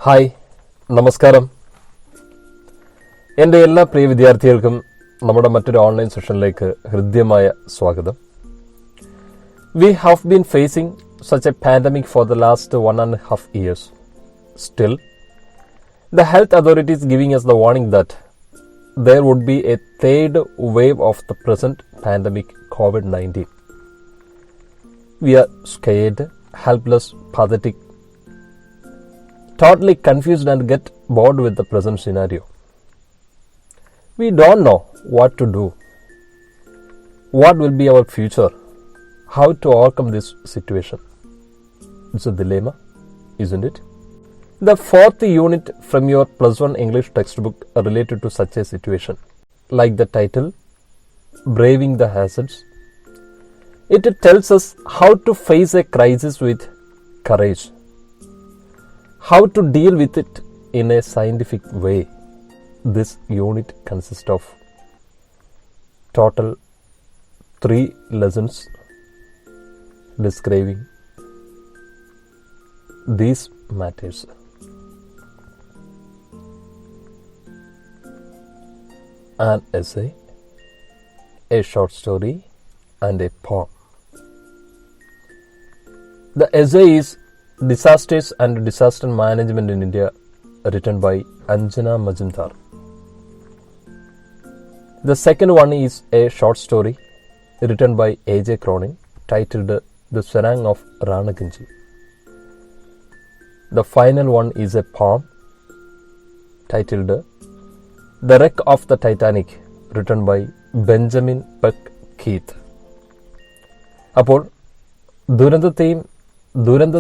Hi, നമസ്കാരം. എൻ്റെ എല്ലാ പ്രിയ വിദ്യാർത്ഥികൾക്കും നമ്മുടെ മറ്റൊരു ഓൺലൈൻ സെഷനിലേക്ക് ഹൃദ്യമായ സ്വാഗതം. We have been facing such a pandemic for the last 1.5 years. Still, the health authorities giving us the warning that there would be a third wave of the present pandemic COVID-19. We are scared, helpless, pathetic, totally confused and get bored with the present scenario. We don't know what to do. What will be our future? How to overcome this situation? It's a dilemma, isn't it? The fourth unit from your +1 English textbook related to such a situation, like the title, Braving the Hazards. It tells us how to face a crisis with courage, how to deal with it in a scientific way. This unit consists of total 3 lessons describing these matters. An essay, a short story, and a poem. The essay is Disasters and Disaster Management in India, written by Anjana Majumdar. The second one is a short story written by A.J. Cronin, titled The Serang of Ranaganji. The final one is a poem titled The Wreck of the Titanic, written by Benjamin Peck Keith. അപ്പോൾ ദുരന്ത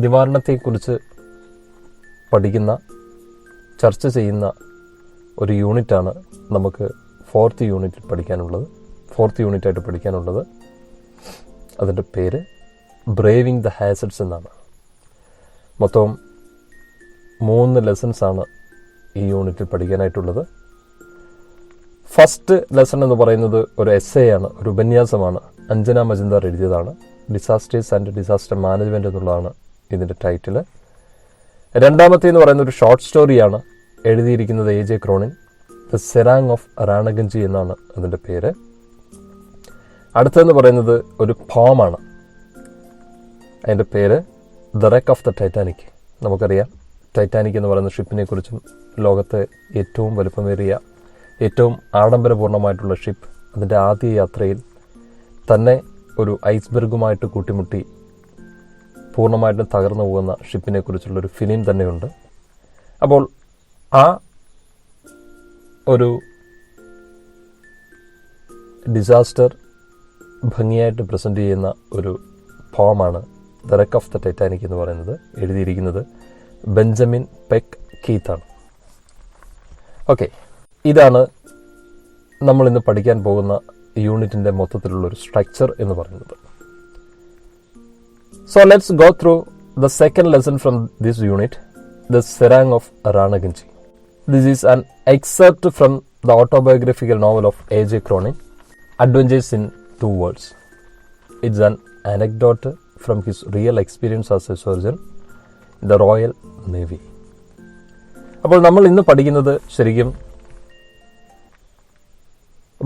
നിവാരണത്തെക്കുറിച്ച് ചർച്ച ചെയ്യുന്ന ഒരു യൂണിറ്റാണ് നമുക്ക് fourth യൂണിറ്റായിട്ട് പഠിക്കാനുള്ളത്. അതിൻ്റെ പേര് ബ്രേവിംഗ് ദ ഹാസഡ്സ് എന്നാണ്. മൊത്തം 3 ലെസൺസാണ് ഈ യൂണിറ്റിൽ പഠിക്കാനായിട്ടുള്ളത്. ഫസ്റ്റ് ലെസൺ എന്ന് പറയുന്നത് ഒരു എസ്സേ ആണ്, ഒരു ഉപന്യാസമാണ്. അഞ്ജന മജുംദാർ എഴുതിയതാണ്. ഡിസാസ്റ്റേഴ്സ് ആൻഡ് ഡിസാസ്റ്റർ മാനേജ്മെൻറ്റ് എന്നുള്ളതാണ് ഇതിൻ്റെ ടൈറ്റിൽ. രണ്ടാമത്തെ എന്ന് പറയുന്ന ഒരു ഷോർട്ട് സ്റ്റോറിയാണ്, എഴുതിയിരിക്കുന്നത് A.J. Cronin. The serang of Ranaganji എന്നാണ് അതിൻ്റെ പേര്. അടുത്തതെന്ന് പറയുന്നത് ഒരു പോമാണ്. അതിൻ്റെ പേര് the wreck of the Titanic. നമുക്കറിയാം, ടൈറ്റാനിക് എന്ന് പറയുന്ന ഷിപ്പിനെ കുറിച്ചും, ലോകത്തെ ഏറ്റവും വലുപ്പമേറിയ, ഏറ്റവും ആഡംബരപൂർണ്ണമായിട്ടുള്ള ഷിപ്പ്, അതിൻ്റെ ആദ്യ യാത്രയിൽ തന്നെ ഒരു ഐസ്ബെർഗുമായിട്ട് കൂട്ടിമുട്ടി പൂർണ്ണമായിട്ടും തകർന്നു പോകുന്ന ഷിപ്പിനെ കുറിച്ചുള്ളൊരു ഫിലിം തന്നെയുണ്ട്. അപ്പോൾ ആ ഒരു ഡിസാസ്റ്റർ ഭംഗിയായിട്ട് പ്രസൻറ്റ് ചെയ്യുന്ന ഒരു പോമാണ് the wreck of the Titanic എന്ന് പറയുന്നത്. എഴുതിയിരിക്കുന്നത് ബെഞ്ചമിൻ പെക്ക് കീത്താണ്. ഓക്കെ, ഇതാണ് നമ്മൾ ഇന്ന് പഠിക്കാൻ പോകുന്ന യൂണിറ്റിൻ്റെ മൊത്തത്തിലുള്ളൊരു സ്ട്രക്ചർ എന്ന് പറയുന്നത്. So let's go through the second lesson from this unit, the serang of Ranaganji. This is an excerpt from the autobiographical novel of A.J. Cronin, Adventures in 2 Worlds. It's an anecdote from his real experience as a surgeon in the Royal Navy. അപ്പോൾ നമ്മൾ ഇന്ന് പഠിക്കുന്നത് ശരിക്കും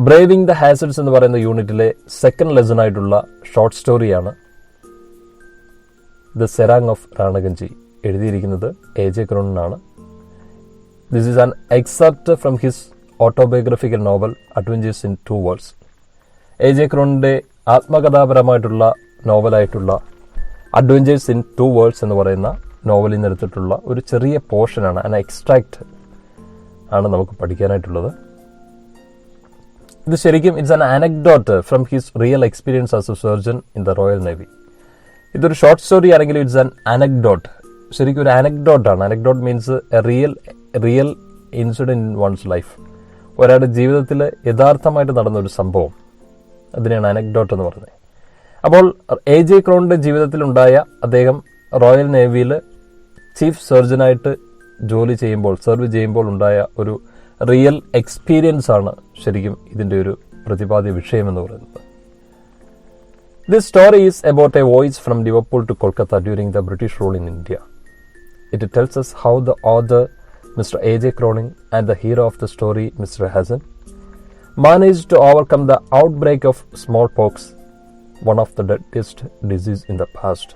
braving the ഹാസഡ്സ് എന്ന് പറയുന്ന യൂണിറ്റിലെ second lesson ആയിട്ടുള്ള short സ്റ്റോറിയാണ് ദ സെറാങ് ഓഫ് റാണഗഞ്ചി. എഴുതിയിരിക്കുന്നത് A.J. Cronin ആണ്. This is an excerpt from his autobiographical novel Adventures in 2 Worlds. A.J. Croninൻ്റെ ആത്മകഥാപരമായിട്ടുള്ള നോവലായിട്ടുള്ള അഡ്വഞ്ചേഴ്സ് ഇൻ 2 വേൾഡ്സ് എന്ന് പറയുന്ന നോവലിൽ നിന്ന് എടുത്തിട്ടുള്ള ഒരു ചെറിയ പോർഷനാണ്, an extract ആണ് നമുക്ക് പഠിക്കാനായിട്ടുള്ളത്. ഇത് ശരിക്കും it's an anecdote from his real experience as a surgeon in the Royal Navy. ഇതൊരു ഷോർട്ട് സ്റ്റോറി ആണെങ്കിലും ഇറ്റ്സ് ആൻ anecdote. ശരിക്കും ഒരു anecdote-ആണ്. anecdote means A real incident in once life. ഒരാളുടെ ജീവിതത്തിൽ യഥാർത്ഥമായിട്ട് നടന്നൊരു സംഭവം, അതിനെയാണ് anecdote എന്ന് പറയുന്നത്. അപ്പോൾ A.J. ക്രോണിൻ്റെ ജീവിതത്തിലുണ്ടായ, അദ്ദേഹം റോയൽ നേവിയിൽ ചീഫ് സർജനായിട്ട് സെർവ് ചെയ്യുമ്പോൾ ഉണ്ടായ ഒരു റിയൽ എക്സ്പീരിയൻസ് ആണ് ശരിക്കും ഇതിൻ്റെ ഒരു പ്രതിപാദ്യ വിഷയം എന്ന് പറയുന്നത്. This story is about a voyage from Liverpool to Kolkata during the British rule in India. It tells us how the author, Mr. A.J. Cronin, and the hero of the story, Mr. Hassan, managed to overcome the outbreak of smallpox, one of the deadliest disease in the past,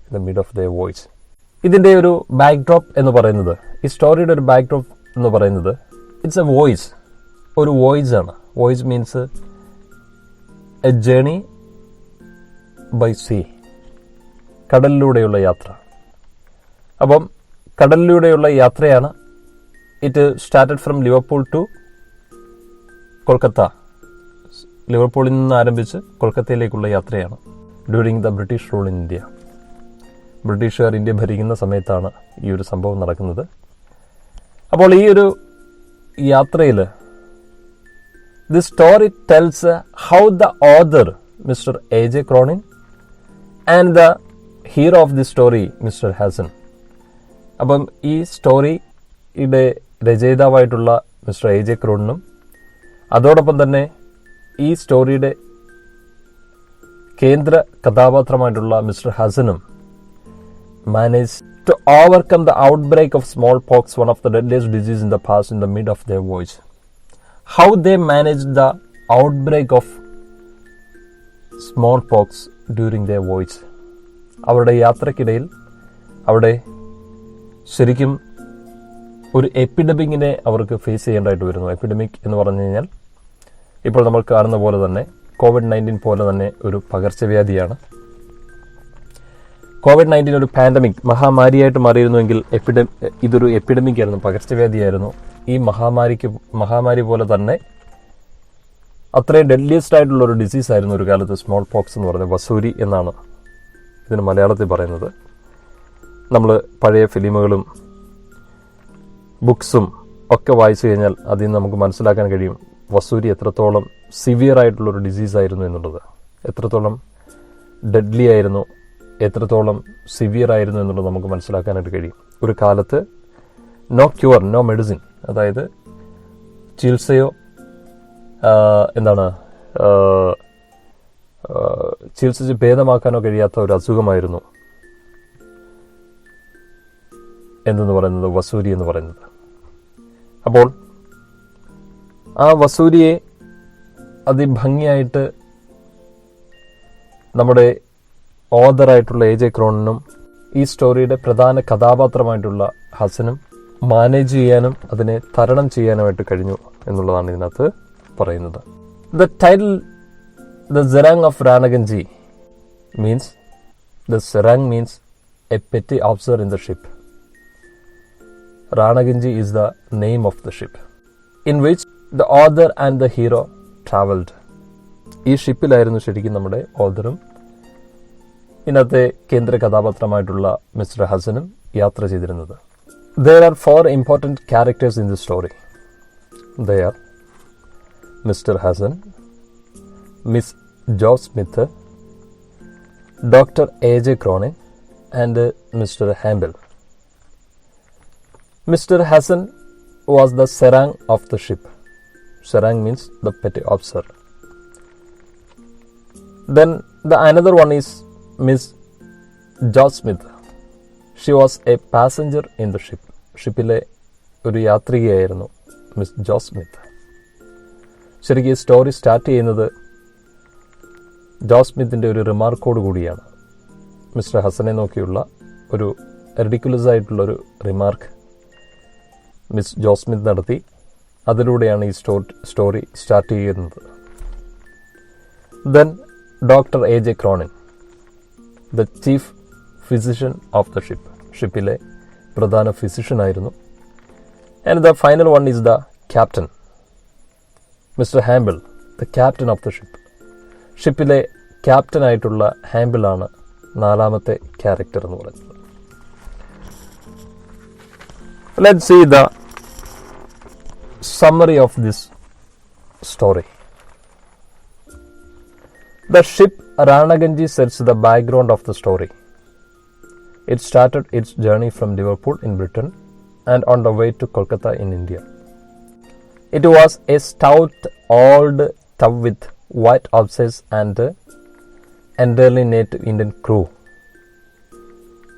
in the mid of their voice. ഇതിൻ്റെ ഒരു backdrop എന്ന് പറയുന്നത്, ഈ സ്റ്റോറിയുടെ ഒരു backdrop എന്ന് പറയുന്നത്, it's a voyage, ഒരു voyage ആണ്. Voyage means a journey by sea, കടലിലൂടെയുള്ള യാത്ര. അപ്പം കടലിലൂടെയുള്ള യാത്രയാണ്. It started from Liverpool to Kolkata. ലിവർപൂളിൽ നിന്ന് ആരംഭിച്ച് കൊൽക്കത്തയിലേക്കുള്ള യാത്രയാണ്. During the British rule in India. ബ്രിട്ടീഷുകാർ ഇന്ത്യ ഭരിക്കുന്ന സമയത്താണ് ഈ ഒരു സംഭവം നടക്കുന്നത്. അപ്പോൾ ഈ ഒരു യാത്രയിൽ the story tells how the author mister A.J. Cronin and the hero of the story mister Hassan. അപ്പം ഈ സ്റ്റോറിയുടെ രചയിതാവായിട്ടുള്ള മിസ്റ്റർ A.J. Croninനും അതോടൊപ്പം തന്നെ ഈ സ്റ്റോറിയുടെ കേന്ദ്ര കഥാപാത്രമായിട്ടുള്ള mister ഹസനും managed to overcome the outbreak of smallpox, one of the deadliest diseases in the past, in the mid of their voyage. How they managed the outbreak of smallpox during their voyage. അവരുടെ യാത്രക്കിടയിൽ അവിടെ ശരിക്കും ഒരു എപ്പിഡമിക്കിനെ അവർക്ക് face ചെയ്യേണ്ടതായിട്ട് വരുന്നു. Epidemic എന്ന് പറഞ്ഞു കഴിഞ്ഞാൽ ഇപ്പോൾ നമ്മൾ കാണുന്ന പോലെ തന്നെ COVID-19 പോലെ തന്നെ ഒരു പകർച്ചവ്യാധിയാണ്. COVID-19 ഒരു പാൻഡമിക്, മഹാമാരിയായിട്ട് മാറിയിരുന്നുവെങ്കിൽ ഇതൊരു എപ്പിഡമിക് ആയിരുന്നു, പകർച്ചവ്യാധിയായിരുന്നു. ഈ മഹാമാരി പോലെ തന്നെ അത്രയും ഡെഡ്ലിയസ്റ്റ് ആയിട്ടുള്ള ഒരു ഡിസീസ് ആയിരുന്നു ഒരു കാലത്ത് സ്മോൾ പോക്സ് എന്ന് പറയുന്നത്. വസൂരി എന്നാണ് ഇതിന് മലയാളത്തിൽ പറയുന്നത്. നമ്മൾ പഴയ ഫിലിമുകളും ബുക്സും ഒക്കെ വായിച്ചു കഴിഞ്ഞാൽ അതിൽ നിന്ന് നമുക്ക് മനസ്സിലാക്കാൻ കഴിയും വസൂരി എത്രത്തോളം സിവിയർ ആയിട്ടുള്ളൊരു ഡിസീസായിരുന്നു എന്നുള്ളത്, എത്രത്തോളം ഡെഡ്ലി ആയിരുന്നു, എത്രത്തോളം സിവിയർ ആയിരുന്നു എന്നുള്ളത് നമുക്ക് മനസ്സിലാക്കാനായിട്ട് കഴിയും. ഒരു കാലത്ത് നോ ക്യൂർ, നോ മെഡിസിൻ, അതായത് ചികിത്സയോ ചികിത്സിച്ച് ഭേദമാക്കാനോ കഴിയാത്ത ഒരു അസുഖമായിരുന്നു എന്തെന്ന് പറയുന്നത് വസൂരി എന്ന് പറയുന്നത്. അപ്പോൾ ആ വസൂരിയെ അതിഭംഗിയായിട്ട് നമ്മുടെ ഓഥറായിട്ടുള്ള A.J. Croninനും ഈ സ്റ്റോറിയുടെ പ്രധാന കഥാപാത്രമായിട്ടുള്ള ഹസനും മാനേജ് ചെയ്യാനും അതിനെ തരണം ചെയ്യാനുമായിട്ട് കഴിഞ്ഞു എന്നുള്ളതാണ് ഇതിനകത്ത് പറയുന്നത്. The title the serang of Ranaganji means, the serang means a petty officer in the ship. Ranaganji is the name of the ship in which the author and the hero traveled. ഈ ഷിപ്പിലായിരുന്നു ശരിക്കും നമ്മുടെ ഓഥറും ഇന്നത്തെ കേന്ദ്ര കഥാപാത്രമായിട്ടുള്ള മിസ്റ്റർ ഹസനും യാത്ര ചെയ്തിരുന്നത്. There are 4 important characters in this story. They are Mr. Hassan, Miss Jo Smith, Dr. A.J. Cronin and Mr. Hambel. Mr. Hassan was the Serang of the ship. Serang means the petty officer. Then the another one is Miss Jo Smith. She was a passenger in the ship. ഷിപ്പിലെ ഒരു യാത്രികയായിരുന്നു miss ജോ Smith. ശരിക്കും ഈ story start ചെയ്യുന്നത് ജോ സ്മിത്തിൻ്റെ ഒരു റിമാർക്കോട് കൂടിയാണ്. Mister ഹസനെ നോക്കിയുള്ള ഒരു ridiculous ആയിട്ടുള്ളൊരു remark miss ജോ Smith നടത്തി. അതിലൂടെയാണ് ഈ സ്റ്റോറി സ്റ്റാർട്ട് ചെയ്യുന്നത്. Then doctor A.J. Cronin, the chief physician of the ship. ഷിപ്പിലെ പ്രധാന ഫിസിഷ്യനായിരുന്നു. And the final one is the captain mister Hample, the captain of the ship. ഷിപ്പിലെ ക്യാപ്റ്റനായിട്ടുള്ള ഹാമ്പിളാണ് 4ാമത്തെ ക്യാരക്ടർ എന്ന് പറയുന്നത്. Let's see the summary of this story. The ship Ranaganji sets the background of the story. It started its journey from Liverpool in Britain and on the way to Kolkata in India. It was a stout old tub with white officers and entirely native Indian crew.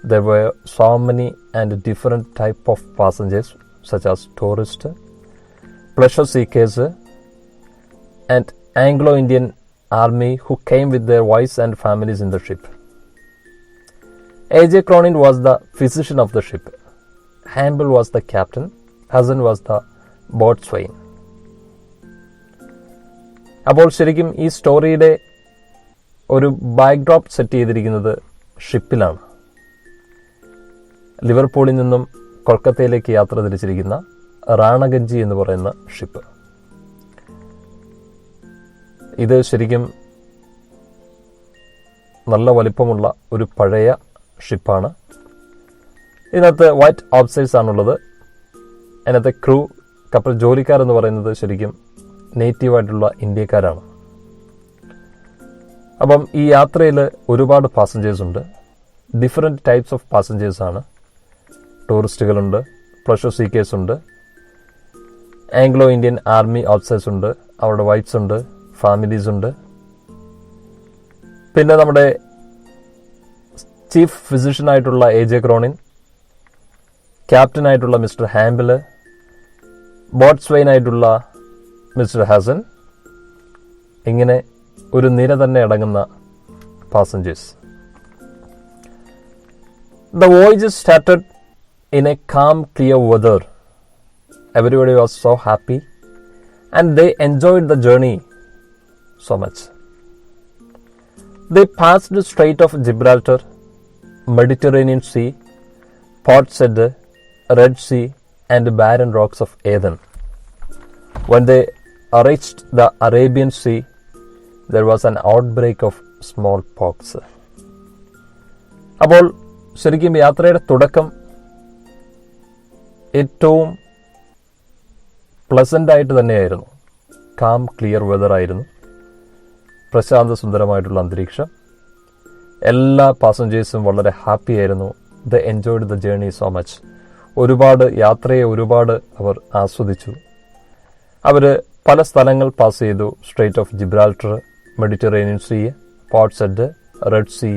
there were so many and different type of passengers such as tourists, pleasure seekers, and Anglo-Indian army who came with their wives and families in the ship. A.J. Cronin was the physician of the ship. Hamble was the captain. Hassan was the boatswain. അപ്പോൾ ശരിക്കും ഈ സ്റ്റോറിയുടെ ഒരു backdrop set ചെയ്തിരിക്കുന്നത് ഷിപ്പിലാണ്. ലിവർപൂളിൽ നിന്നും കൊൽക്കത്തയിലേക്ക് യാത്ര തിരിച്ചിരിക്കുന്ന റാണഗഞ്ചി എന്ന് പറയുന്ന ship. ഇത് ശരിക്കും നല്ല വലിപ്പമുള്ള ഒരു പഴയ ഷിപ്പാണ്. ഇതിനകത്ത് വൈറ്റ് ഓഫീസേഴ്സ് ആണുള്ളത്. അതിനകത്തെ ക്രൂ, കപ്പൽ ജോലിക്കാരെന്ന് പറയുന്നത് ശരിക്കും നേറ്റീവായിട്ടുള്ള ഇന്ത്യക്കാരാണ്. അപ്പം ഈ യാത്രയിൽ ഒരുപാട് പാസഞ്ചേഴ്സ് ഉണ്ട്. ഡിഫറെൻറ്റ് ടൈപ്സ് ഓഫ് പാസഞ്ചേഴ്സാണ്. ടൂറിസ്റ്റുകളുണ്ട്, പ്ലഷർ സീക്കേഴ്സ് ഉണ്ട്, ആംഗ്ലോ ഇന്ത്യൻ ആർമി ഓഫീസേഴ്സ് ഉണ്ട്, അവരുടെ വൈഫ്സ് ഉണ്ട്, ഫാമിലീസ് ഉണ്ട്. പിന്നെ നമ്മുടെ ചീഫ് ഫിസിഷ്യനായിട്ടുള്ള A.J. ക്രോണിൻ, ക്യാപ്റ്റനായിട്ടുള്ള മിസ്റ്റർ ഹാമ്പിള്, ബോട്ട്സ്വൈനായിട്ടുള്ള മിസ്റ്റർ ഹസൻ, ഇങ്ങനെ ഒരു നിര തന്നെ അടങ്ങുന്ന passengers. The voyage started in a calm, clear weather. Everybody was so happy and they enjoyed the journey so much. They passed the Strait of Gibraltar, Mediterranean Sea, Port Said, Red Sea and barren rocks of Aden. When they reached the Arabian Sea, there was an outbreak of smallpox. അപ്പോൾ ശരിക്കും യാത്രയുടെ തുടക്കം ഏറ്റവും pleasant ആയിട്ട് തന്നെയായിരുന്നു. Calm clear weather ആയിരുന്നു, പ്രശാന്ത സുന്ദരമായിട്ടുള്ള അന്തരീക്ഷം. എല്ലാ പാസഞ്ചേഴ്സും വളരെ ഹാപ്പി ആയിരുന്നു. They enjoyed the journey so much. യാത്രയെ ഒരുപാട് അവർ ആസ്വദിച്ചു. അവർ പല സ്ഥലങ്ങൾ പാസ് ചെയ്തു. Strait of Gibraltar, Mediterranean sea, port Said, red sea,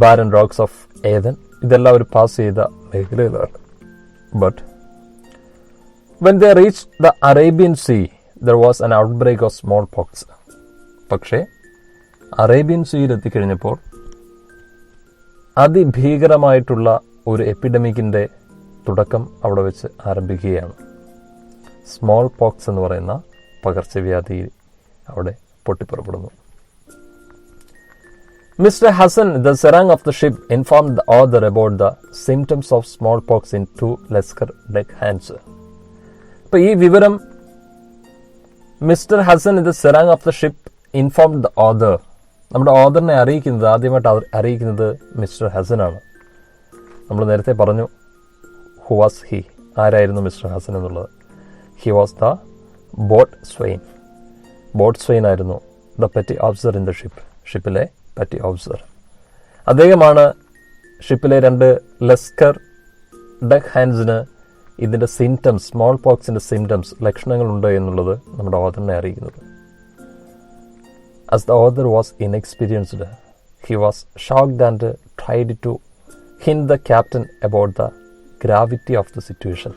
barren rocks of Aden, ഇതെല്ലാം അവർ പാസ് ചെയ്ത മേഖലയിലാണ്. But when they reach the Arabian sea there was an outbreak of small pox. പക്ഷേ അറേബ്യൻ സീയിൽ എത്തിക്കഴിഞ്ഞപ്പോൾ അതിഭീകരമായിട്ടുള്ള ഒരു എപ്പിഡമിക്കിൻ്റെ തുടക്കം അവിടെ വെച്ച് ആരംഭിക്കുകയാണ്. സ്മോൾ പോക്സ് എന്ന് പറയുന്ന പകർച്ചവ്യാധി അവിടെ പൊട്ടിപ്പുറപ്പെടുന്നു. Mr. Hassan, the Serang of the ship, informed the author about the symptoms of smallpox in 2 lesser deckhands. അപ്പോൾ ഈ വിവരം mister Hasan the serang of the ship informed the author. നമ്മുടെ ഓഥറിനെ ആദ്യമായിട്ട് അറിയിക്കുന്നത് മിസ്റ്റർ ഹസനാണ്. നമ്മൾ നേരത്തെ പറഞ്ഞു ഹു വാസ് ഹി, ആരായിരുന്നു മിസ്റ്റർ ഹസൻ എന്നുള്ളത്. ഹി വാസ് ദ ബോട്ട്സ്വൈൻ ആയിരുന്നു. The petty officer in the ship, ഷിപ്പിലെ പെറ്റി ഓഫീസർ. അദ്ദേഹമാണ് ഷിപ്പിലെ 2 ലെസ്കർ ഡെക്ക് ഹാൻഡ്സിന് ഇതിൻ്റെ സിംറ്റംസ്, സ്മോൾ പോക്സിൻ്റെ സിംറ്റംസ്, ലക്ഷണങ്ങളുണ്ട് എന്നുള്ളത് നമ്മുടെ ഓഥറിനെ അറിയിക്കുന്നത്. As the author was inexperienced, he was shocked and tried to hint the captain about the gravity of the situation.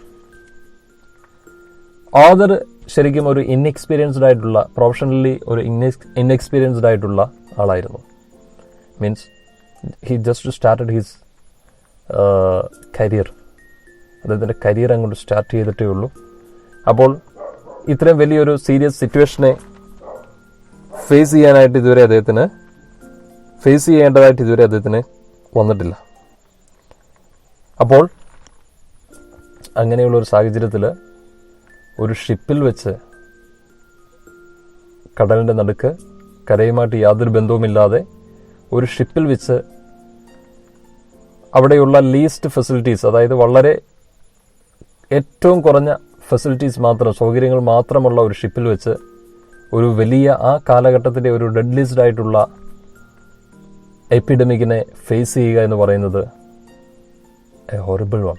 Author ശരിക്കും ഒരു ഇൻഎക്സ്പീരിയൻസ്ഡ് ആയിട്ടുള്ള, പ്രൊഫഷണലി ഒരു ഇൻഎക്സ്പീരിയൻസ്ഡ് ആയിട്ടുള്ള ആളായിരുന്നു. Means he just started his career. അദ്ദേഹത്തിൻ്റെ കരിയർ അങ്ങോട്ട് start ചെയ്തിട്ടേ ഉള്ളൂ. അപ്പോൾ ഇത്രയും വലിയൊരു സീരിയസ് സിറ്റുവേഷനെ ഫേസ് ചെയ്യേണ്ടതായിട്ട് ഇതുവരെ അദ്ദേഹത്തിന് വന്നിട്ടില്ല. അപ്പോൾ അങ്ങനെയുള്ളൊരു സാഹചര്യത്തിൽ ഒരു ഷിപ്പിൽ വെച്ച് കടലിൻ്റെ നടുക്ക്, കരയുമായിട്ട് യാതൊരു ബന്ധവുമില്ലാതെ ഒരു ഷിപ്പിൽ വെച്ച് അവിടെയുള്ള ലീസ്റ്റ് ഫെസിലിറ്റീസ്, അതായത് വളരെ ഏറ്റവും കുറഞ്ഞ ഫെസിലിറ്റീസ് മാത്രം, സൗകര്യങ്ങൾ മാത്രമുള്ള ഒരു ഷിപ്പിൽ വെച്ച് ഒരു വലിയ, ആ കാലഘട്ടത്തിൻ്റെ ഒരു ഡെഡ്ലിസ്റ്റ് ആയിട്ടുള്ള എപ്പിഡമിക്കിനെ ഫേസ് ചെയ്യുക എന്ന് പറയുന്നത് എ ഹൊറിബിൾ വൺ.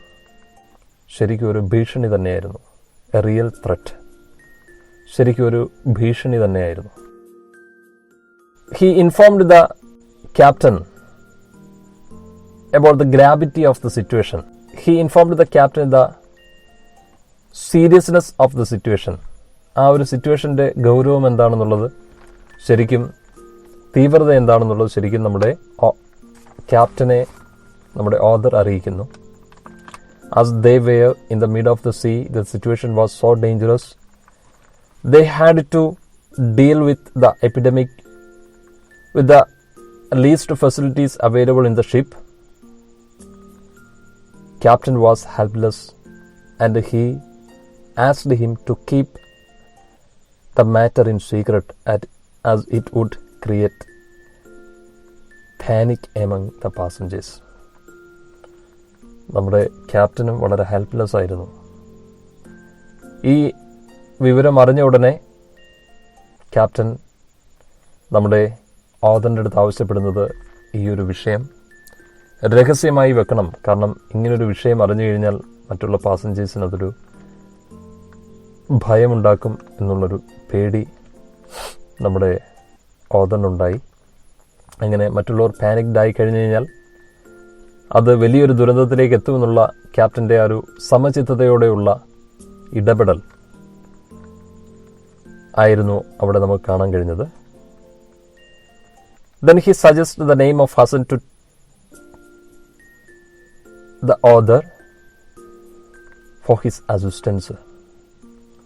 ശരിക്കും ഒരു ഭീഷണി തന്നെയായിരുന്നു. A real threat. ശരിക്കും ഒരു ഭീഷണി തന്നെയായിരുന്നു. He informed the captain about the gravity of the situation. He informed the captain the seriousness of the situation. ആ ഒരു സിറ്റുവേഷൻ്റെ ഗൗരവം എന്താണെന്നുള്ളത്, ശരിക്കും തീവ്രത എന്താണെന്നുള്ളത് ശരിക്കും നമ്മുടെ ക്യാപ്റ്റനെ നമ്മുടെ ഓഥർ അറിയിക്കുന്നു. As they were in the mid of the sea, the situation was so dangerous. They had to deal with the epidemic with the least facilities available in the ship. Captain was helpless and he asked him to keep the matter in secret as it would create panic among the passengers. നമ്മുടെ ക്യാപ്റ്റനും വളരെ helpless ആയിരുന്നു. ഈ വിവരം അറിഞ്ഞ ഉടനെ captain നമ്മുടെ ഓഥറിൻ്റെ അടുത്ത് ആവശ്യപ്പെടുന്നത് ഈ ഒരു വിഷയം രഹസ്യമായി വെക്കണം. കാരണം ഇങ്ങനൊരു വിഷയം അറിഞ്ഞു കഴിഞ്ഞാൽ മറ്റുള്ള പാസഞ്ചേഴ്സിന് അതൊരു ഭയമുണ്ടാക്കും എന്നുള്ളൊരു പേടി നമ്മുടെ ഓഥറിനുണ്ടായി. അങ്ങനെ മറ്റുള്ളവർ പാനിക്ഡ് ആയി കഴിഞ്ഞു കഴിഞ്ഞാൽ അത് വലിയൊരു ദുരന്തത്തിലേക്ക് എത്തുമെന്നുള്ള ക്യാപ്റ്റൻ്റെ ആ ഒരു സമചിത്തതയോടെയുള്ള ഇടപെടൽ ആയിരുന്നു അവിടെ നമുക്ക് കാണാൻ കഴിഞ്ഞത്. Then he suggested the name of Hassan to the author for his assistance.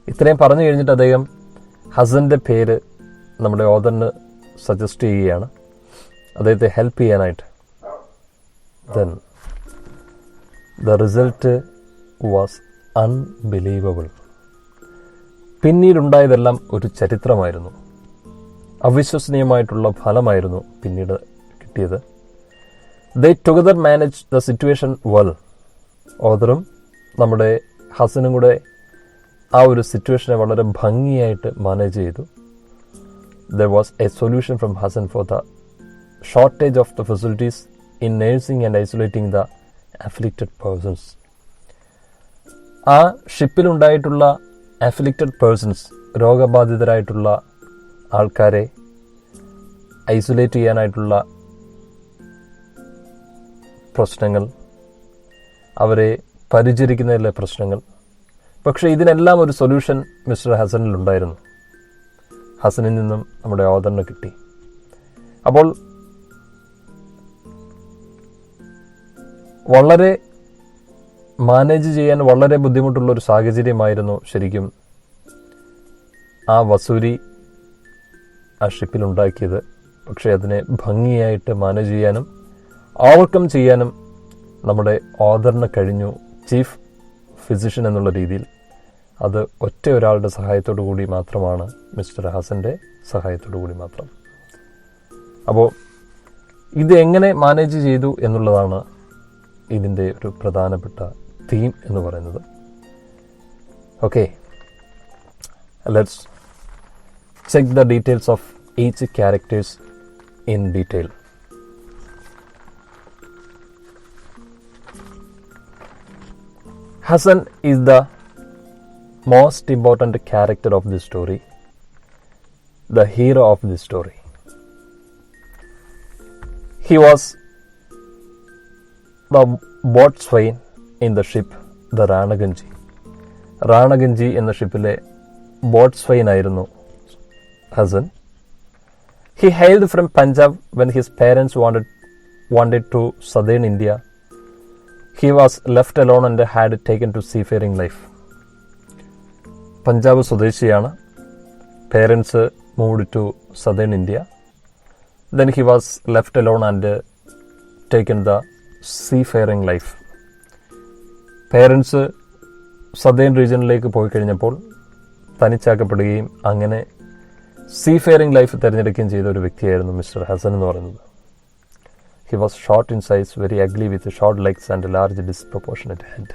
ഇത്രയും പറഞ്ഞു കഴിഞ്ഞിട്ട് അദ്ദേഹം ഹസൻ്റെ പേര് നമ്മുടെ ഓഥറിന് സജസ്റ്റ് ചെയ്യുകയാണ്, അദ്ദേഹത്തെ ഹെൽപ്പ് ചെയ്യാനായിട്ട്. Then the result was unbelievable. പിന്നീടുണ്ടായതെല്ലാം ഒരു ചരിത്രമായിരുന്നു. അവിശ്വസനീയമായിട്ടുള്ള ഫലമായിരുന്നു പിന്നീട് കിട്ടിയത്. They together managed the situation well. ഓഥറും നമ്മുടെ ഹസനും കൂടെ ആ ഒരു സിറ്റുവേഷനെ വളരെ ഭംഗിയായിട്ട് മാനേജ് ചെയ്തു. There was a solution from Hassan for the shortage of the facilities in nursing and isolating the afflicted persons. ആ ഷിപ്പിലുണ്ടായിട്ടുള്ള അഫ്ലിക്റ്റഡ് പേഴ്സൺസ്, രോഗബാധിതരായിട്ടുള്ള ആൾക്കാരെ ഐസൊലേറ്റ് ചെയ്യാനായിട്ടുള്ള പ്രശ്നങ്ങൾ, അവരെ പരിചരിക്കുന്നതിലെ പ്രശ്നങ്ങൾ. പക്ഷേ ഇതിനെല്ലാം ഒരു സൊല്യൂഷൻ മിസ്റ്റർ ഹസനിലുണ്ടായിരുന്നു. ഹസനിൽ നിന്നും നമ്മുടെ ഓഥറിന് കിട്ടി. അപ്പോൾ വളരെ മാനേജ് ചെയ്യാൻ വളരെ ബുദ്ധിമുട്ടുള്ളൊരു സാഹചര്യമായിരുന്നു ശരിക്കും ആ വസൂരി ആ ഷിപ്പിലുണ്ടാക്കിയത്. പക്ഷേ അതിനെ ഭംഗിയായിട്ട് മാനേജ് ചെയ്യാനും ഓവർകം ചെയ്യാനും നമ്മുടെ ഓഥറിന് കഴിഞ്ഞു. ചീഫ് ഫിസിഷ്യൻ എന്നുള്ള രീതിയിൽ അത് ഒറ്റ ഒരാളുടെ സഹായത്തോടു കൂടി മാത്രമാണ്, മിസ്റ്റർ ഹസൻ്റെ സഹായത്തോടു കൂടി മാത്രം. അപ്പോൾ ഇത് എങ്ങനെ മാനേജ് ചെയ്തു എന്നുള്ളതാണ് ഇതിൻ്റെ ഒരു പ്രധാനപ്പെട്ട തീം എന്ന് പറയുന്നത്. Okay, let's check the details of each characters in detail. Hassan is the most important character of this story, the hero of this story. He was the boatswain in the ship, the Ranaganji. Ranaganji എന്ന ഷിപ്പിലെ ബോട്ട്സ്വൈൻ ആയിരുന്നു Hasan. He hailed from Punjab when his parents wanted to southern India. He was left alone and had taken to seafaring life. Punjab സ്വദേശിയാണ്. Parents moved to southern India. Then he was left alone and taken the seafaring life. Parents southern റീജിയനിലേക്ക് പോയി കഴിഞ്ഞപ്പോൾ തനിച്ചാക്കപ്പെടുകയും അങ്ങനെ സീഫെയറിംഗ് life തിരഞ്ഞെടുക്കുകയും ചെയ്ത ഒരു വ്യക്തിയായിരുന്നു mister Hasan എന്ന് പറയുന്നത്. He was short in size, very ugly with short legs and a large disproportionate head.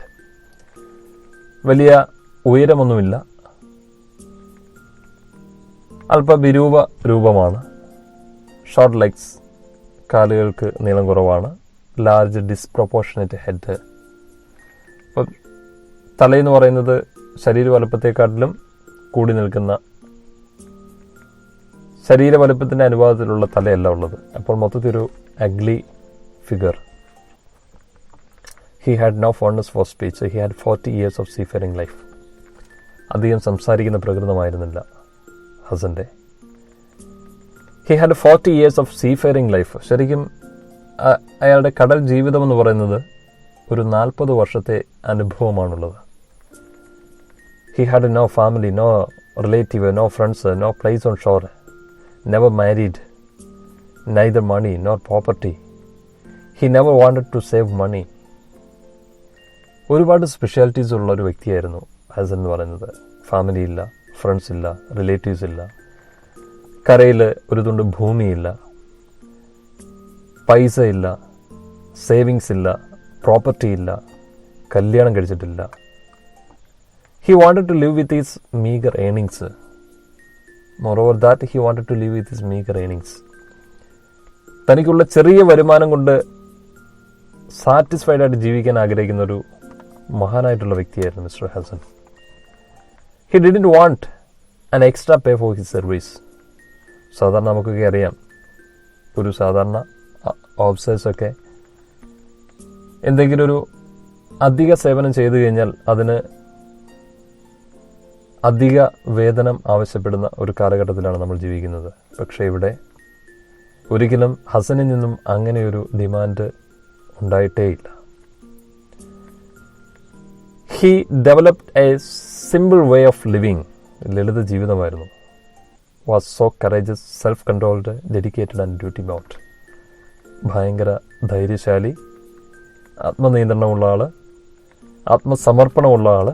വലിയ ഉയരമൊന്നുമില്ല, അല്പ വിരൂപ രൂപമാണ്. ഷോർട്ട് ലെഗ്സ്, കാലുകൾക്ക് നീളം കുറവാണ്. Large ഡിസ്പ്രൊപ്പോർഷനേറ്റ് head. അപ്പം തലയെന്ന് പറയുന്നത് ശരീര വലുപ്പത്തെക്കാട്ടിലും കൂടി നിൽക്കുന്ന, ശരീര വലുപ്പത്തിൻ്റെ അനുപാതത്തിലുള്ള തലയല്ല ഉള്ളത്. അപ്പോൾ മൊത്തത്തിലൊരു ugly figure. He had no fondness for speech. He had 40 years of seafaring life. അധികം സംസാരിക്കുന്ന പ്രകൃതമായിരുന്നില്ല ഹസൻ്റെ. He had 40 years of seafaring life. ശരിക്കും അയാളുടെ കടൽ ജീവിതം എന്ന് പറയുന്നത് ഒരു 40 വർഷത്തെ അനുഭവമാണുള്ളത്. He had no family, no relative, no friends, no place on shore, never married, neither money nor property. He never wanted to save money. ഒരുപാട് സ്പെഷ്യാലിറ്റീസ് ഉള്ള ഒരു വ്യക്തിയായിരുന്നു ഹസൻ എന്ന് പറയുന്നത്. ഫാമിലി ഇല്ല, ഫ്രണ്ട്സ് ഇല്ല, റിലേറ്റീവ്സ് ഇല്ല, കരയിൽ ഒരു തുണ്ട് ഭൂമിയില്ല, പൈസ ഇല്ല, സേവിങ്സ് ഇല്ല, പ്രോപ്പർട്ടി ഇല്ല, കല്യാണം കഴിച്ചിട്ടില്ല. He wanted to live with his meager earnings. Moreover that, he wanted to live with his meager earnings. തനിക്കുള്ള ചെറിയ വരുമാനം കൊണ്ട് സാറ്റിസ്ഫൈഡ് ആയിട്ട് ജീവിക്കാൻ ആഗ്രഹിക്കുന്ന ഒരു മഹാനായിട്ടുള്ള വ്യക്തിയായിരുന്നു mister Hassan. He didn't want an extra pay for his service. സാധാരണ നമുക്കൊക്കെ അറിയാം, ഒരു സാധാരണ ഓഫീസേഴ്സൊക്കെ എന്തെങ്കിലും ഒരു അധിക സേവനം ചെയ്തു കഴിഞ്ഞാൽ അതിന് അധിക വേതനം ആവശ്യപ്പെടുന്ന ഒരു കാലഘട്ടത്തിലാണ് നമ്മൾ ജീവിക്കുന്നത്. പക്ഷേ ഇവിടെ ഒരിക്കലും ഹസനിൽ നിന്നും അങ്ങനെയൊരു ഡിമാൻഡ് ഉണ്ടായിട്ടേയില്ല. He developed a simple way of living. ലളിത ജീവിതമായിരുന്നു. Was so courageous, self-controlled, dedicated and duty-bound. ഭയങ്കര ധൈര്യശാലി, ആത്മനിയന്ത്രണമുള്ള ആൾ, ആത്മസമർപ്പണമുള്ള ആൾ,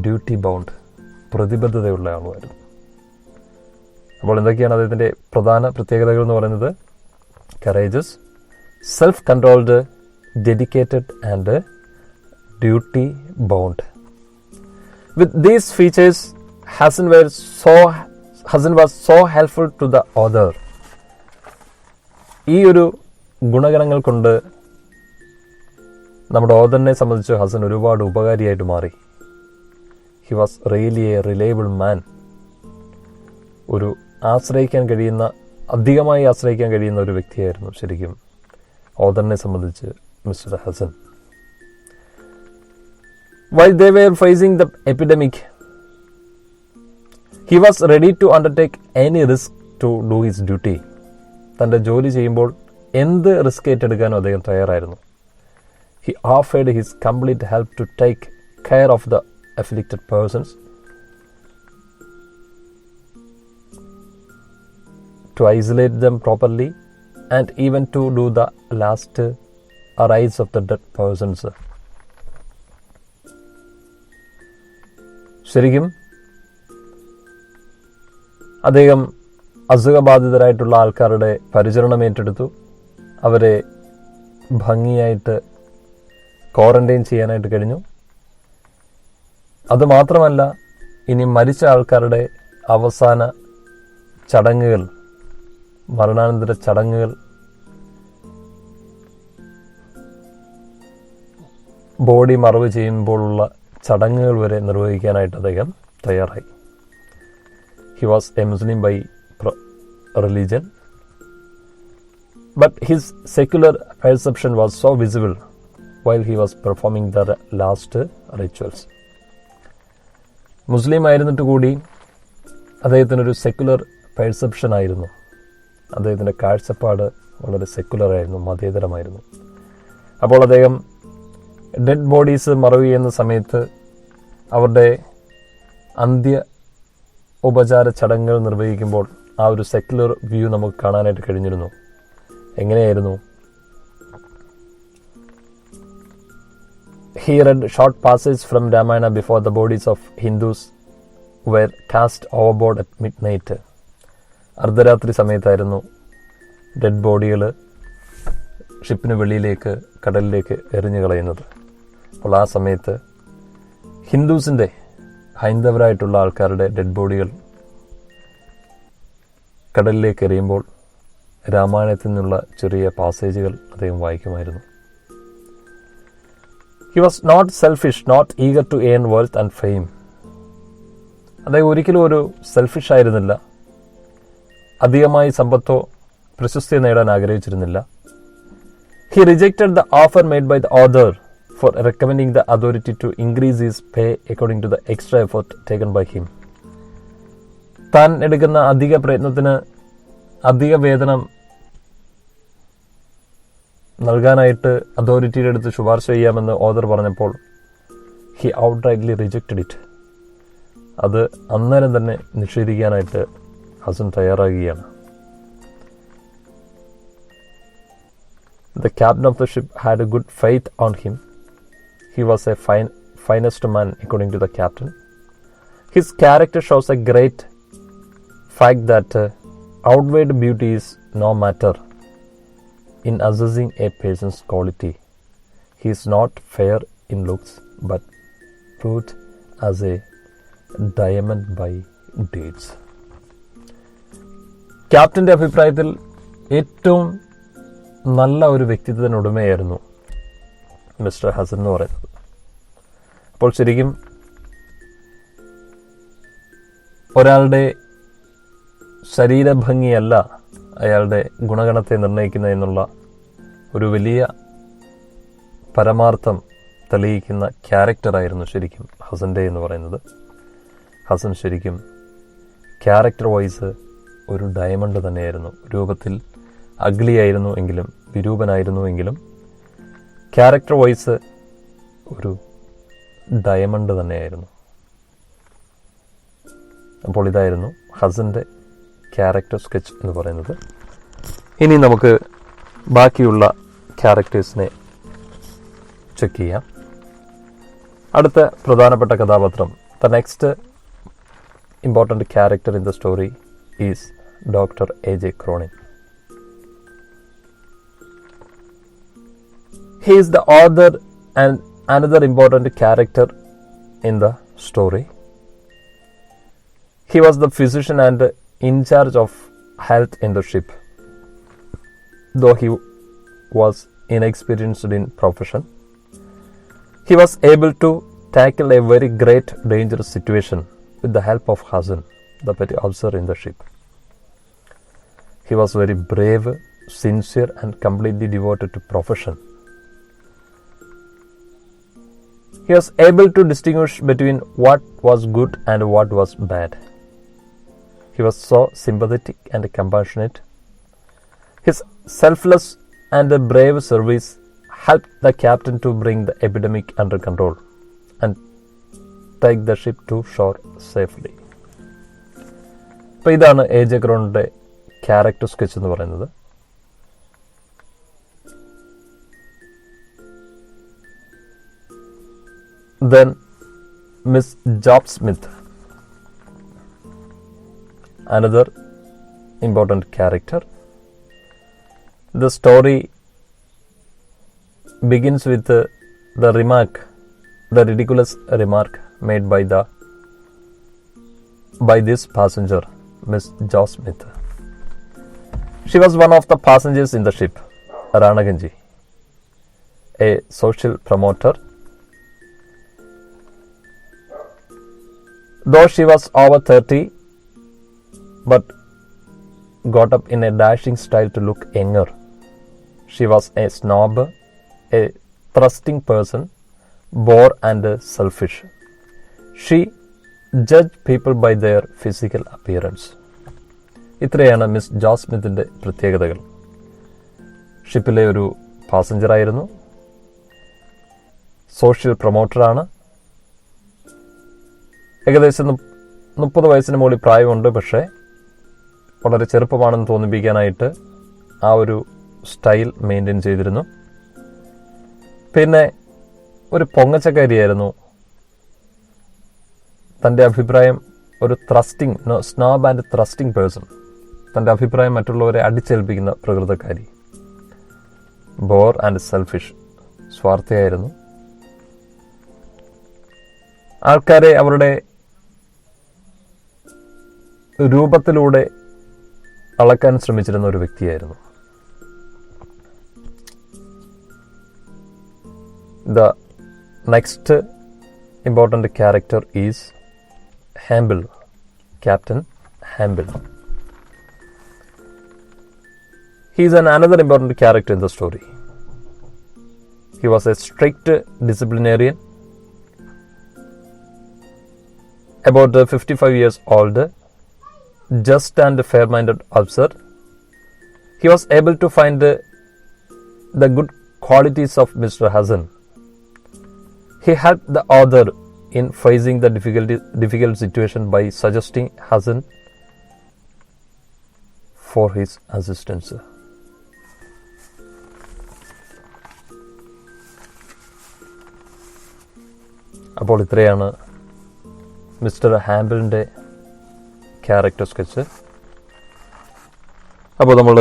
ഡ്യൂട്ടി ബൗണ്ട്, പ്രതിബദ്ധതയുള്ള ആളുമായിരുന്നു. അപ്പോൾ എന്തൊക്കെയാണ് അദ്ദേഹത്തിൻ്റെ പ്രധാന പ്രത്യേകതകൾ എന്ന് പറയുന്നത്? Courageous, self controlled, dedicated and duty bound. With these features Hassan was so helpful to the author. ഈ ഒരു ഗുണഗണങ്ങൾ കൊണ്ട് നമ്മുടെ ഓദറിനെ സംബന്ധിച്ച് ഹസൻ ഒരുപാട് ഉപകാരിയായിട്ട് മാറി. He was really a reliable man. ഒരു ആശ്രയിക്കാൻ കഴിയുന്ന, അധികമായി ആശ്രയിക്കാൻ കഴിയുന്ന ഒരു വ്യക്തിയായിരുന്നു ശരിക്കും ഓദറിനെ സംബന്ധിച്ച് mister Hassan. While they were facing the epidemic, he was ready to undertake any risk to do his duty. തൻ്റെ ജോലി ചെയ്യുമ്പോൾ എന്ത് റിസ്ക് ഏറ്റെടുക്കാനും അദ്ദേഹം തയ്യാറായിരുന്നു. He offered his complete help to take care of the afflicted persons, to isolate them properly, and even to do the last rites of the dead persons. ശരിക്കും അദ്ദേഹം അസുഖബാധിതരായിട്ടുള്ള ആൾക്കാരുടെ പരിചരണം ഏറ്റെടുത്തു. അവരെ ഭംഗിയായിട്ട് ക്വാറന്റൈൻ ചെയ്യാനായിട്ട് കഴിഞ്ഞു. അതുമാത്രമല്ല, ഇനി മരിച്ച ആൾക്കാരുടെ അവസാന ചടങ്ങുകൾ, മരണാനന്തര ചടങ്ങുകൾ, ബോഡി മറവ് ചെയ്യുമ്പോഴുള്ള ചടങ്ങുകൾ വരെ നിർവഹിക്കാനായിട്ട് അദ്ദേഹം തയ്യാറായി. He was a Muslim by religion, but his secular perception was so visible while he was performing the last rituals. മുസ്ലിം ആയിരുന്നിട്ട് കൂടി അദ്ദേഹത്തിനൊരു സെക്കുലർ പെർസെപ്ഷൻ ആയിരുന്നു. അദ്ദേഹത്തിൻ്റെ കാഴ്ചപ്പാട് വളരെ സെക്കുലറായിരുന്നു, മതേതരമായിരുന്നു. അപ്പോൾ അദ്ദേഹം ഡെഡ് ബോഡീസ് മറവ് ചെയ്യുന്ന സമയത്ത് അവരുടെ അന്ത്യ ഉപചാര ചടങ്ങുകൾ നിർവഹിക്കുമ്പോൾ ആ ഒരു സെക്കുലർ വ്യൂ നമുക്ക് കാണാനായിട്ട് കഴിഞ്ഞിരുന്നു. എങ്ങനെയായിരുന്നു? He read short passages from Ramayana before the bodies of Hindus were cast overboard at midnight. അർദ്ധരാത്രി സമയത്തായിരുന്നു ഡെഡ് ബോഡികൾ ഷിപ്പിന് വെളിയിലേക്ക്, കടലിലേക്ക് എറിഞ്ഞു കളയുന്നത്. അപ്പോൾ ആ സമയത്ത് ഹൈന്ദവരായിട്ടുള്ള ആൾക്കാരുടെ ഡെഡ് ബോഡികൾ കടലിലേക്ക് എറിയുമ്പോൾ രാമായണത്തിൽ നിന്നുള്ള ചെറിയ പാസേജുകൾ അദ്ദേഹം വായിക്കുമായിരുന്നു. He was not selfish, not eager to earn wealth and fame. അദ്ദേഹം ഒരിക്കലും ഒരു സെൽഫിഷ് ആയിരുന്നില്ല. അധികമായി സമ്പത്തോ പ്രശസ്തി നേടാൻ ആഗ്രഹിച്ചിരുന്നില്ല. He rejected the offer made by the author for recommending the authority to increase his pay according to the extra effort taken by him. താൻ എടുക്കുന്ന അധിക പ്രയത്നത്തിന് അധിക വേതനം നൽകാനായിട്ട് അതോറിറ്റിയുടെ അടുത്ത് ശുപാർശ ചെയ്യാമെന്ന് ഓതർ പറഞ്ഞപ്പോൾ ഹി ഔട്ട്റൈറ്റ്ലി റിജക്റ്റഡ് ഇറ്റ്. അത് അന്നേരം തന്നെ നിഷേധിക്കാനായിട്ട് Hasan തയ്യാറാകുകയാണ്. The captain of the ship had a good faith on him. He was a finest man according to the captain. His character shows a great fact that outward beauty is no matter in assessing a person's quality. He is not fair in looks but proved as a diamond by deeds. ക്യാപ്റ്റൻ്റെ അഭിപ്രായത്തിൽ ഏറ്റവും നല്ല ഒരു വ്യക്തിത്വത്തിന് ഉടമയായിരുന്നു mister Hasan എന്ന് പറയുന്നത്. അപ്പോൾ ശരിക്കും ഒരാളുടെ ശരീരഭംഗിയല്ല അയാളുടെ ഗുണഗണത്തെ നിർണ്ണയിക്കുന്നത് എന്നുള്ള ഒരു വലിയ പരമാർത്ഥം തെളിയിക്കുന്ന ക്യാരക്ടറായിരുന്നു ശരിക്കും ഹസൻ്റെ എന്ന് പറയുന്നത്. ഹസൻ ശരിക്കും ക്യാരക്ടർ വൈസ് ഒരു ഡയമണ്ട് തന്നെയായിരുന്നു. രൂപത്തിൽ അഗ്ലി ആയിരുന്നു എങ്കിലും, വിരൂപനായിരുന്നു എങ്കിലും ക്യാരക്ടർ വൈസ് ഒരു ഡയമണ്ട് തന്നെയായിരുന്നു. അപ്പോൾ ഇതായിരുന്നു ഹസൻ്റെ ക്യാരക്ടർ സ്കെച്ച് എന്ന് പറയുന്നത്. ഇനി നമുക്ക് ബാക്കിയുള്ള ക്യാരക്ടേഴ്സിനെ ചെക്ക് ചെയ്യാം. അടുത്ത പ്രധാനപ്പെട്ട കഥാപാത്രം, the next important character in the story is doctor A.J. Cronin. He is the author and another important character in the story. He was the physician and in charge of health in the ship. Though he was inexperienced in profession, he was able to tackle a very great dangerous situation with the help of Hassan, the petty officer in the ship. He was very brave, sincere and completely devoted to profession. He was able to distinguish between what was good and what was bad. He was so sympathetic and compassionate. His selfless and brave service helped the captain to bring the epidemic under control and take the ship to shore safely. അപ്പോൾ ഇതാണ് A.J. Croninൻ്റെ character sketch എന്ന് പറയുന്നത്. Then Miss Job Smith, another important character. The story begins with the ridiculous remark made by this passenger, Miss Job Smith. She was one of the passengers in the ship Ranaganji, a social promoter. Though she was over 30, but got up in a dashing style to look younger. She was a snob, a thrusting person, bored and selfish. She judged people by their physical appearance. ഇത്രയാണ് miss job സ്മിത്തിൻ്റെ പ്രത്യേകതകൾ. ഷിപ്പിലെ ഒരു പാസഞ്ചറായിരുന്നു, social പ്രൊമോട്ടറാണ്, ഏകദേശം 30 വയസ്സിന് മുകളിൽ പ്രായമുണ്ട്, പക്ഷേ വളരെ ചെറുപ്പമാണെന്ന് തോന്നിപ്പിക്കാനായിട്ട് ആ ഒരു സ്റ്റൈൽ മെയിൻറ്റെയിൻ ചെയ്തിരുന്നു. പിന്നെ ഒരു പൊങ്ങച്ചക്കാരിയായിരുന്നു. തൻ്റെ അഭിപ്രായം ഒരു സ്നോബ് ആൻഡ് ത്രസ്റ്റിംഗ് പേഴ്സൺ, തൻ്റെ അഭിപ്രായം മറ്റുള്ളവരെ അടിച്ചേൽപ്പിക്കുന്ന പ്രകൃതക്കാരി. ബോർ ആൻഡ് സെൽഫിഷ്, സ്വാർത്ഥയായിരുന്നു. ആൾക്കാരെ അവരുടെ രൂപത്തിലൂടെ അളക്കാൻ ശ്രമിച്ചിരുന്ന ഒരു വ്യക്തിയായിരുന്നു. The next important character is Hamble, Captain Hamble. He is another important character in the story. He was a strict disciplinarian, about 55 years old, just and fair-minded officer. He was able to find the good qualities of Mr. Hassan. He helped the author in facing the difficult situation by suggesting Hassan for his assistance. അപ്പോൾ ഇത്രയാണ് mister ഹാമ്പിളിൻ്റെ character sketch. അപ്പോൾ നമ്മൾ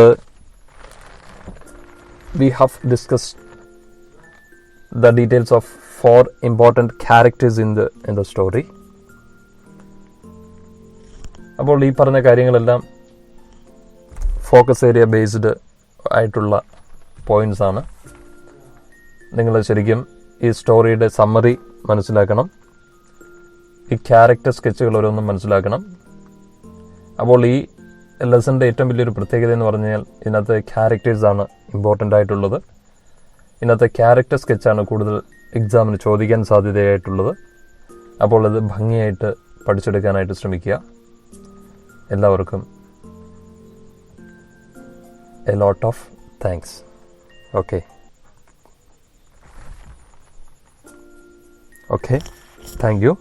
we have discussed the details of 4 important characters in the story. അപ്പോൾ ഈ പറഞ്ഞ കാര്യങ്ങളെല്ലാം focus area based ആയിട്ടുള്ള points ആണ്. നിങ്ങൾ ശരിക്കും ഈ സ്റ്റോറിയുടെ സമ്മറി മനസ്സിലാക്കണം, ഈ ക്യാരക്ടർ സ്കെച്ചുകൾ ഓരോന്നും മനസ്സിലാക്കണം. അപ്പോൾ ഈ ലെസൻ്റെ ഏറ്റവും വലിയൊരു പ്രത്യേകത എന്ന് പറഞ്ഞാൽ ഇതിനകത്ത് ക്യാരക്ടേഴ്സാണ് ഇമ്പോർട്ടൻ്റ് ആയിട്ടുള്ളത്. ഇതിനകത്ത് ക്യാരക്ടർ സ്കെച്ചാണ് കൂടുതൽ എക്സാമിന് ചോദിക്കാൻ സാധ്യതയായിട്ടുള്ളത്. അപ്പോൾ അത് ഭംഗിയായിട്ട് പഠിച്ചെടുക്കാനായിട്ട് ശ്രമിക്കുക. എല്ലാവർക്കും a lot of thanks. Okay, thank you.